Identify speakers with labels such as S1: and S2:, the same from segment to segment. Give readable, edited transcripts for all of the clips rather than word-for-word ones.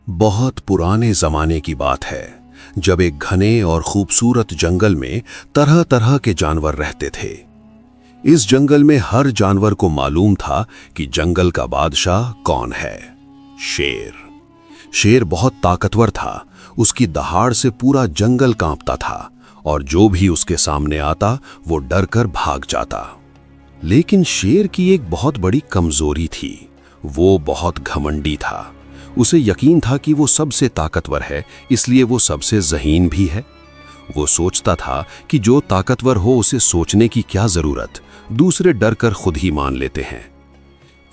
S1: बहुत पुराने जमाने की बात है जब एक घने और खूबसूरत जंगल में तरह तरह के जानवर रहते थे। इस जंगल में हर जानवर को मालूम था कि जंगल का बादशाह कौन है। शेर। शेर बहुत ताकतवर था, उसकी दहाड़ से पूरा जंगल कांपता था और जो भी उसके सामने आता वो डर कर भाग जाता। लेकिन शेर की एक बहुत बड़ी कमजोरी थी, वो बहुत घमंडी था। उसे यकीन था कि वो सबसे ताकतवर है, इसलिए वो सबसे ज़हीन भी है। वो सोचता था कि जो ताकतवर हो उसे सोचने की क्या जरूरत, दूसरे डर कर खुद ही मान लेते हैं।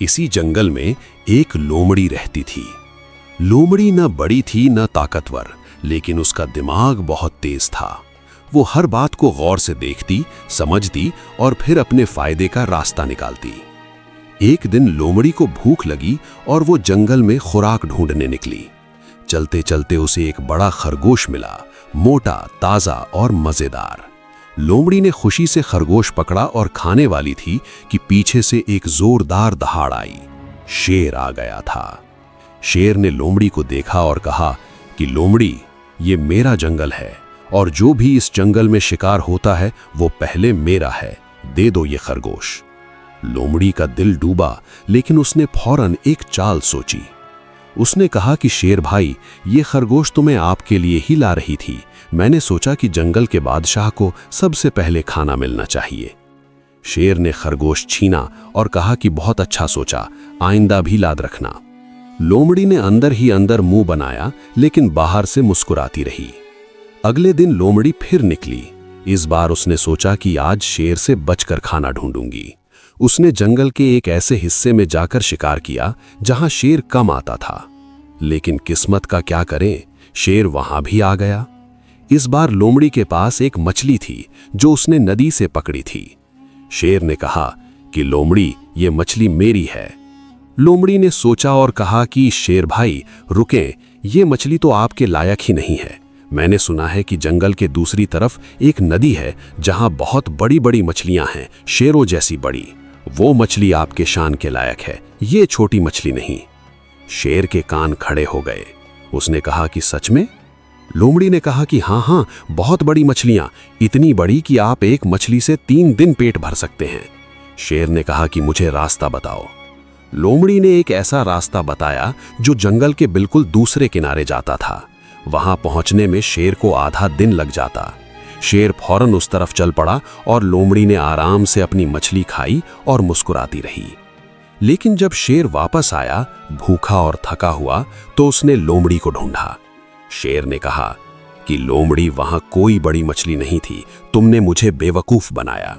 S1: इसी जंगल में एक लोमड़ी रहती थी। लोमड़ी न बड़ी थी न ताकतवर, लेकिन उसका दिमाग बहुत तेज था। वो हर बात को गौर से देखती, समझती और फिर अपने फायदे का रास्ता निकालती। एक दिन लोमड़ी को भूख लगी और वो जंगल में खुराक ढूंढने निकली। चलते चलते उसे एक बड़ा खरगोश मिला, मोटा, ताजा और मजेदार। लोमड़ी ने खुशी से खरगोश पकड़ा और खाने वाली थी कि पीछे से एक जोरदार दहाड़ आई। शेर आ गया था। शेर ने लोमड़ी को देखा और कहा कि लोमड़ी, ये मेरा जंगल है और जो भी इस जंगल में शिकार होता है वो पहले मेरा है, दे दो ये खरगोश। लोमड़ी का दिल डूबा, लेकिन उसने फौरन एक चाल सोची। उसने कहा कि शेर भाई, ये खरगोश तो मैं आपके लिए ही ला रही थी। मैंने सोचा कि जंगल के बादशाह को सबसे पहले खाना मिलना चाहिए। शेर ने खरगोश छीना और कहा कि बहुत अच्छा सोचा, आइंदा भी याद रखना। लोमड़ी ने अंदर ही अंदर मुंह बनाया, लेकिन बाहर से मुस्कुराती रही। अगले दिन लोमड़ी फिर निकली। इस बार उसने सोचा कि आज शेर से बचकर खाना ढूंढूंगी। उसने जंगल के एक ऐसे हिस्से में जाकर शिकार किया जहां शेर कम आता था, लेकिन किस्मत का क्या करें, शेर वहां भी आ गया। इस बार लोमड़ी के पास एक मछली थी जो उसने नदी से पकड़ी थी। शेर ने कहा कि लोमड़ी, ये मछली मेरी है। लोमड़ी ने सोचा और कहा कि शेर भाई रुकें, ये मछली तो आपके लायक ही नहीं है। मैंने सुना है कि जंगल के दूसरी तरफ एक नदी है जहां बहुत बड़ी बड़ी मछलियां हैं, शेरों जैसी बड़ी। वो मछली आपके शान के लायक है, ये छोटी मछली नहीं। शेर के कान खड़े हो गए। उसने कहा कि सच में? लोमड़ी ने कहा कि हाँ हाँ, बहुत बड़ी मछलियां, इतनी बड़ी कि आप एक मछली से 3 दिन पेट भर सकते हैं। शेर ने कहा कि मुझे रास्ता बताओ। लोमड़ी ने एक ऐसा रास्ता बताया जो जंगल के बिल्कुल दूसरे किनारे जाता था। वहां पहुंचने में शेर को आधा दिन लग जाता। शेर फौरन उस तरफ चल पड़ा और लोमड़ी ने आराम से अपनी मछली खाई और मुस्कुराती रही। लेकिन जब शेर वापस आया, भूखा और थका हुआ, तो उसने लोमड़ी को ढूंढा। शेर ने कहा कि लोमड़ी, वहां कोई बड़ी मछली नहीं थी, तुमने मुझे बेवकूफ बनाया।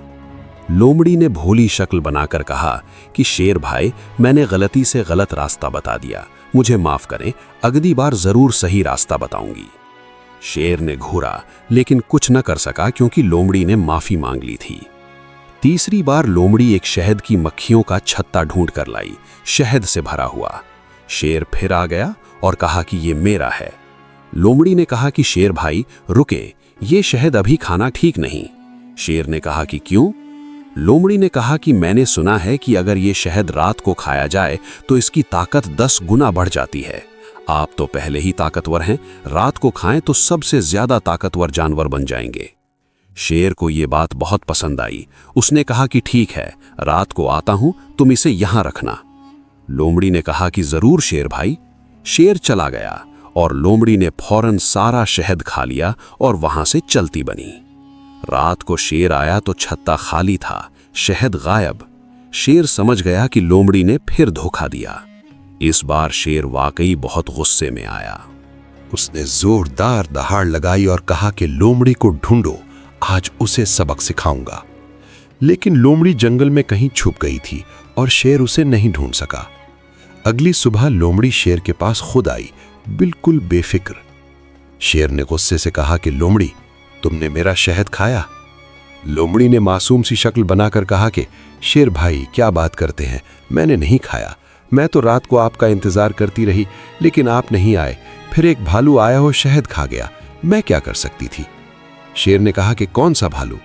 S1: लोमड़ी ने भोली शक्ल बनाकर कहा कि शेर भाई, मैंने गलती से गलत रास्ता बता दिया, मुझे माफ करें, अगली बार जरूर सही रास्ता बताऊंगी। शेर ने घूरा, लेकिन कुछ न कर सका क्योंकि लोमड़ी ने माफी मांग ली थी। तीसरी बार लोमड़ी एक शहद की मक्खियों का छत्ता ढूंढ कर लाई, शहद से भरा हुआ। शेर फिर आ गया और कहा कि ये मेरा है। लोमड़ी ने कहा कि शेर भाई रुके, ये शहद अभी खाना ठीक नहीं। शेर ने कहा कि क्यों? लोमड़ी ने कहा कि मैंने सुना है कि अगर ये शहद रात को खाया जाए तो इसकी ताकत 10 गुना बढ़ जाती है। आप तो पहले ही ताकतवर हैं, रात को खाएं तो सबसे ज्यादा ताकतवर जानवर बन जाएंगे। शेर को ये बात बहुत पसंद आई। उसने कहा कि ठीक है, रात को आता हूं, तुम इसे यहां रखना। लोमड़ी ने कहा कि जरूर शेर भाई। शेर चला गया और लोमड़ी ने फौरन सारा शहद खा लिया और वहां से चलती बनी। रात को शेर आया तो छत्ता खाली था, शहद गायब। शेर समझ गया कि लोमड़ी ने फिर धोखा दिया। इस बार शेर वाकई बहुत गुस्से में आया।
S2: उसने जोरदार दहाड़ लगाई और कहा कि लोमड़ी को ढूंढो, आज उसे सबक सिखाऊंगा। लेकिन लोमड़ी जंगल में कहीं छुप गई थी और शेर उसे नहीं ढूंढ सका। अगली सुबह लोमड़ी शेर के पास खुद आई, बिल्कुल बेफिक्र। शेर ने गुस्से से कहा कि लोमड़ी, तुमने मेरा शहद खाया? लोमड़ी ने मासूम सी शक्ल बनाकर कहा कि शेर भाई, क्या बात करते हैं, मैंने नहीं खाया। मैं तो रात को आपका इंतजार करती रही, लेकिन आप नहीं आए। फिर एक भालू आया और शहद खा गया, मैं क्या कर सकती थी? शेर ने कहा कि कौन सा भालू?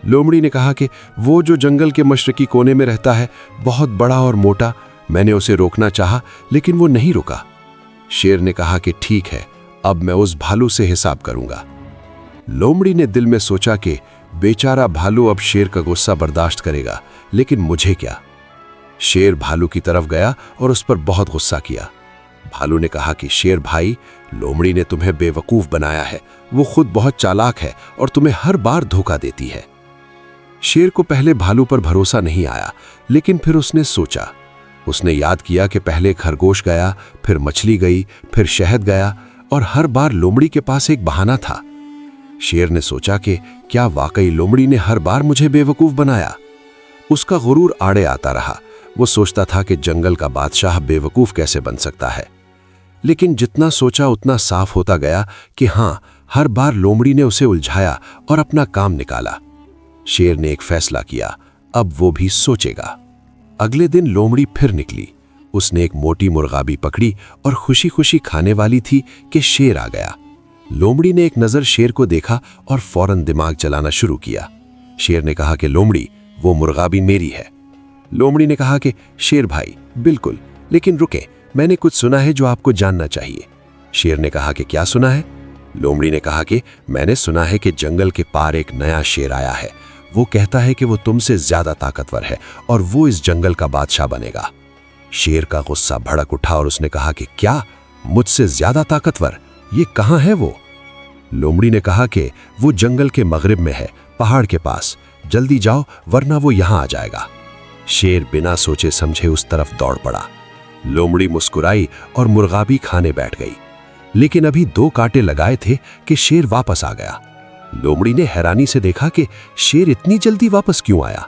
S2: लोमड़ी ने कहा कि वो जो जंगल के मशरकी कोने में रहता है, बहुत बड़ा और मोटा। मैंने उसे रोकना चाहा, लेकिन वो नहीं रुका। शेर ने कहा कि ठीक है, अब मैं उस भालू से हिसाब करूंगा। लोमड़ी ने दिल में सोचा कि बेचारा भालू अब शेर का गुस्सा बर्दाश्त करेगा, लेकिन मुझे क्या। शेर भालू की तरफ गया और उस पर बहुत गुस्सा किया। भालू ने कहा कि शेर भाई, लोमड़ी ने तुम्हें बेवकूफ बनाया है। वो खुद बहुत चालाक है और तुम्हें हर बार धोखा देती है। शेर को पहले भालू पर भरोसा नहीं आया, लेकिन फिर उसने सोचा। उसने याद किया कि पहले खरगोश गया, फिर मछली गई, फिर शहद गया और हर बार लोमड़ी के पास एक बहाना था। शेर ने सोचा कि क्या वाकई लोमड़ी ने हर बार मुझे बेवकूफ बनाया। उसका गुरूर आड़े आता रहा। वो सोचता था कि जंगल का बादशाह बेवकूफ कैसे बन सकता है। लेकिन जितना सोचा उतना साफ होता गया कि हाँ, हर बार लोमड़ी ने उसे उलझाया और अपना काम निकाला। शेर ने एक फैसला किया, अब वो भी सोचेगा। अगले दिन लोमड़ी फिर निकली। उसने एक मोटी मुर्गाबी पकड़ी और खुशी खुशी खाने वाली थी कि शेर आ गया। लोमड़ी ने एक नजर शेर को देखा और फौरन दिमाग चलाना शुरू किया। शेर ने कहा कि लोमड़ी, वो मुर्गाबी मेरी है। लोमड़ी ने कहा कि शेर भाई, बिल्कुल, लेकिन रुके, मैंने कुछ सुना है जो आपको जानना चाहिए। शेर ने कहा कि क्या सुना है? लोमड़ी ने कहा कि मैंने सुना है कि जंगल के पार एक नया शेर आया है। वो कहता है कि वो तुमसे ज्यादा ताकतवर है और वो इस जंगल का बादशाह बनेगा। शेर का गुस्सा भड़क उठा और उसने कहा कि क्या, मुझसे ज्यादा ताकतवर? ये कहां है वो? लोमड़ी ने कहा कि वो जंगल के मगरिब में है, पहाड़ के पास। जल्दी जाओ वरना वो यहां आ जाएगा। शेर बिना सोचे समझे उस तरफ दौड़ पड़ा। लोमड़ी मुस्कुराई और मुर्गाबी खाने बैठ गई। लेकिन अभी 2 कांटे लगाए थे कि शेर वापस आ गया। लोमड़ी ने हैरानी से देखा कि शेर इतनी जल्दी वापस क्यों आया।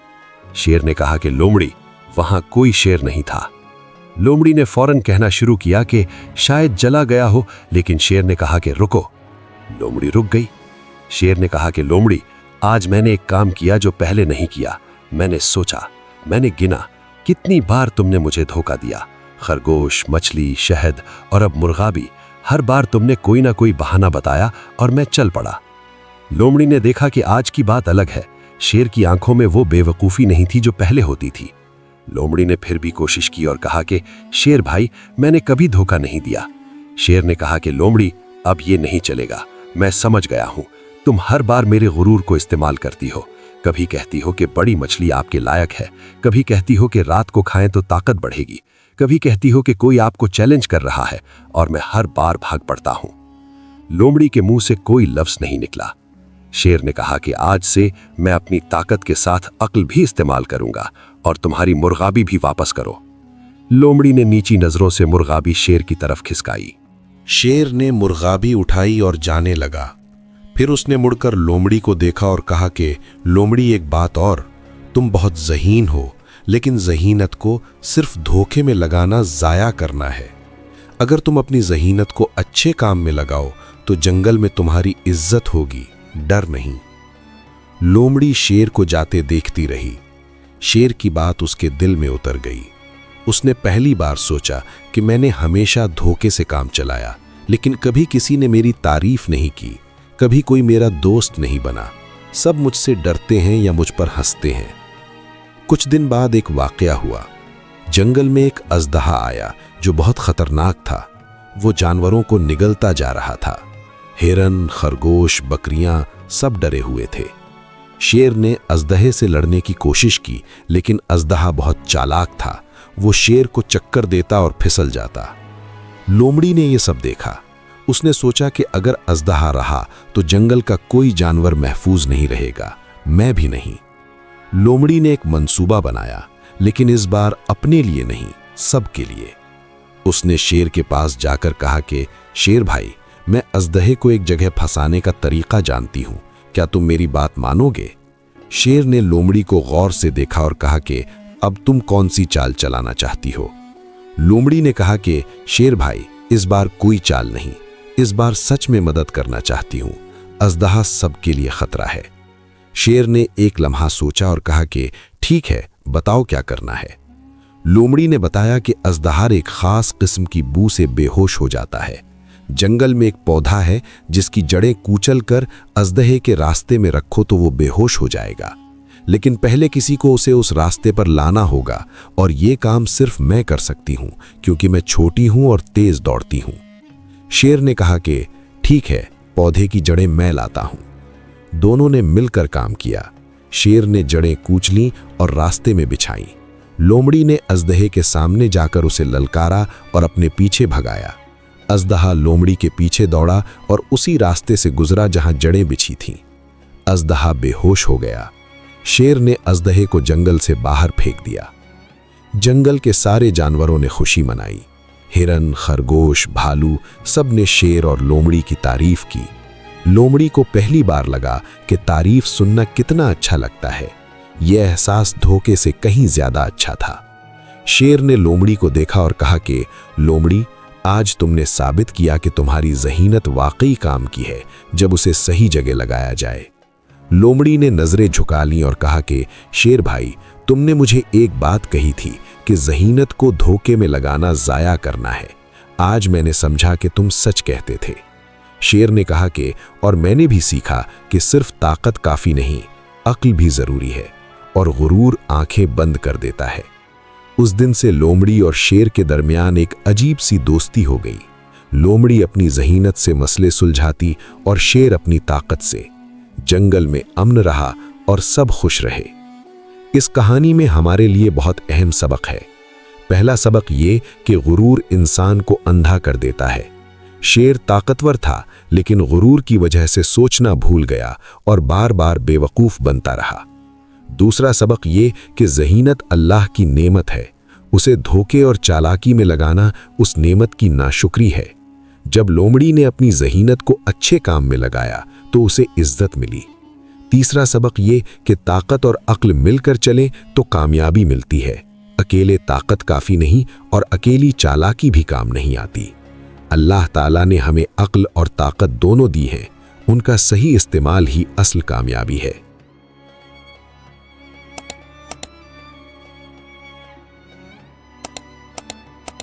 S2: शेर ने कहा कि लोमड़ी, वहां कोई शेर नहीं था। लोमड़ी ने फौरन कहना शुरू किया कि शायद जला गया हो, लेकिन शेर ने कहा कि रुको। लोमड़ी रुक गई। शेर ने कहा कि लोमड़ी, आज मैंने एक काम किया जो पहले नहीं किया। मैंने सोचा, मैंने गिना कितनी बार तुमने मुझे धोखा दिया। खरगोश, मछली, शहद और अब मुर्गाबी, हर बार तुमने कोई ना कोई बहाना बताया और मैं चल पड़ा। लोमड़ी ने देखा कि आज की बात अलग है। शेर की आंखों में वो बेवकूफ़ी नहीं थी जो पहले होती थी। लोमड़ी ने फिर भी कोशिश की और कहा कि शेर भाई, मैंने कभी धोखा नहीं दिया। शेर ने कहा कि लोमड़ी, अब ये नहीं चलेगा। मैं समझ गया हूं, तुम हर बार मेरे गुरूर को इस्तेमाल करती हो। कभी कहती हो कि बड़ी मछली आपके लायक है, कभी कहती हो कि रात को खाएं तो ताकत बढ़ेगी, कभी कहती हो कि कोई आपको चैलेंज कर रहा है, और मैं हर बार भाग पड़ता हूं। लोमड़ी के मुंह से कोई लफ्ज नहीं निकला। शेर ने कहा कि आज से मैं अपनी ताकत के साथ अक्ल भी इस्तेमाल करूंगा और तुम्हारी मुर्गाबी भी वापस करो। लोमड़ी ने नीची नजरों से मुर्गाबी शेर की तरफ खिसकाई।
S3: शेर ने मुर्गाबी उठाई और जाने लगा। फिर उसने मुड़कर लोमड़ी को देखा और कहा कि लोमड़ी, एक बात और, तुम बहुत ज़हीन हो, लेकिन ज़हीनत को सिर्फ धोखे में लगाना ज़ाया करना है। अगर तुम अपनी ज़हीनत को अच्छे काम में लगाओ तो जंगल में तुम्हारी इज्जत होगी, डर नहीं। लोमड़ी शेर को जाते देखती रही। शेर की बात उसके दिल में उतर गई। उसने पहली बार सोचा कि मैंने हमेशा धोखे से काम चलाया, लेकिन कभी किसी ने मेरी तारीफ नहीं की, कभी कोई मेरा दोस्त नहीं बना। सब मुझसे डरते हैं या मुझ पर हंसते हैं। कुछ दिन बाद एक वाकया हुआ। जंगल में एक अजदहा आया जो बहुत खतरनाक था। वो जानवरों को निगलता जा रहा था। हिरन, खरगोश, बकरियां सब डरे हुए थे। शेर ने अजदहे से लड़ने की कोशिश की, लेकिन अजदहा बहुत चालाक था। वो शेर को चक्कर देता और फिसल जाता। लोमड़ी ने यह सब देखा। उसने सोचा कि अगर अजदहा रहा तो जंगल का कोई जानवर महफूज नहीं रहेगा, मैं भी नहीं। लोमड़ी ने एक मंसूबा बनाया, लेकिन इस बार अपने लिए नहीं, सबके लिए। उसने शेर के पास जाकर कहा कि शेर भाई, मैं अजदहे को एक जगह फंसाने का तरीका जानती हूं, क्या तुम मेरी बात मानोगे? शेर ने लोमड़ी को गौर से देखा और कहा कि अब तुम कौन सी चाल चलाना चाहती हो? लोमड़ी ने कहा कि शेर भाई, इस बार कोई चाल नहीं, इस बार सच में मदद करना चाहती हूं। अजदहा सबके लिए खतरा है। शेर ने एक लम्हा सोचा और कहा कि ठीक है, बताओ क्या करना है। लोमड़ी ने बताया कि अजदहार एक खास किस्म की बू से बेहोश हो जाता है। जंगल में एक पौधा है जिसकी जड़ें कूचल कर अजदहे के रास्ते में रखो तो वो बेहोश हो जाएगा, लेकिन पहले किसी को उसे उस रास्ते पर लाना होगा, और ये काम सिर्फ मैं कर सकती हूँ क्योंकि मैं छोटी हूँ और तेज दौड़ती हूँ। शेर ने कहा कि ठीक है, पौधे की जड़ें मैं लाता हूं। दोनों ने मिलकर काम किया। शेर ने जड़ें कूच लीं और रास्ते में बिछाईं। लोमड़ी ने अजदहे के सामने जाकर उसे ललकारा और अपने पीछे भगाया। अजदहा लोमड़ी के पीछे दौड़ा और उसी रास्ते से गुजरा जहां जड़ें बिछी थीं। अजदहा बेहोश हो गया। शेर ने अजदहे को जंगल से बाहर फेंक दिया। जंगल के सारे जानवरों ने खुशी मनाई। हिरन, खरगोश, भालू सब ने शेर और लोमड़ी की तारीफ की। लोमड़ी को पहली बार लगा कि तारीफ सुनना कितना अच्छा लगता है। यह एहसास धोखे से कहीं ज्यादा अच्छा था। शेर ने लोमड़ी को देखा और कहा कि लोमड़ी, आज तुमने साबित किया कि तुम्हारी ज़हीनत वाकई काम की है जब उसे सही जगह लगाया जाए। लोमड़ी ने नजरें झुका लीं और कहा कि शेर भाई, तुमने मुझे एक बात कही थी कि ज़हीनत को धोखे में लगाना ज़ाया करना है। आज मैंने समझा कि तुम सच कहते थे। शेर ने कहा कि और मैंने भी सीखा कि सिर्फ ताकत काफ़ी नहीं, अक्ल भी ज़रूरी है, और गुरूर आंखें बंद कर देता है। उस दिन से लोमड़ी और शेर के दरमियान एक अजीब सी दोस्ती हो गई। लोमड़ी अपनी ज़हीनत से मसले सुलझाती और शेर अपनी ताकत से। जंगल में अमन रहा और सब खुश रहे। इस कहानी में हमारे लिए बहुत अहम सबक है। पहला सबक ये कि गुरूर इंसान को अंधा कर देता है। शेर ताकतवर था, लेकिन गुरूर की वजह से सोचना भूल गया और बार बार बेवकूफ़ बनता रहा। दूसरा सबक ये कि ज़हीनत अल्लाह की नेमत है। उसे धोखे और चालाकी में लगाना उस नेमत की नाशुक्री है। जब लोमड़ी ने अपनी ज़हीनत को अच्छे काम में लगाया तो उसे इज्जत मिली। तीसरा सबक ये कि ताकत और अक्ल मिलकर चले तो कामयाबी मिलती है। अकेले ताकत काफ़ी नहीं और अकेली चालाकी भी काम नहीं आती। अल्लाह ताला ने हमें अक्ल और ताकत दोनों दी हैं। उनका सही इस्तेमाल ही असल कामयाबी है।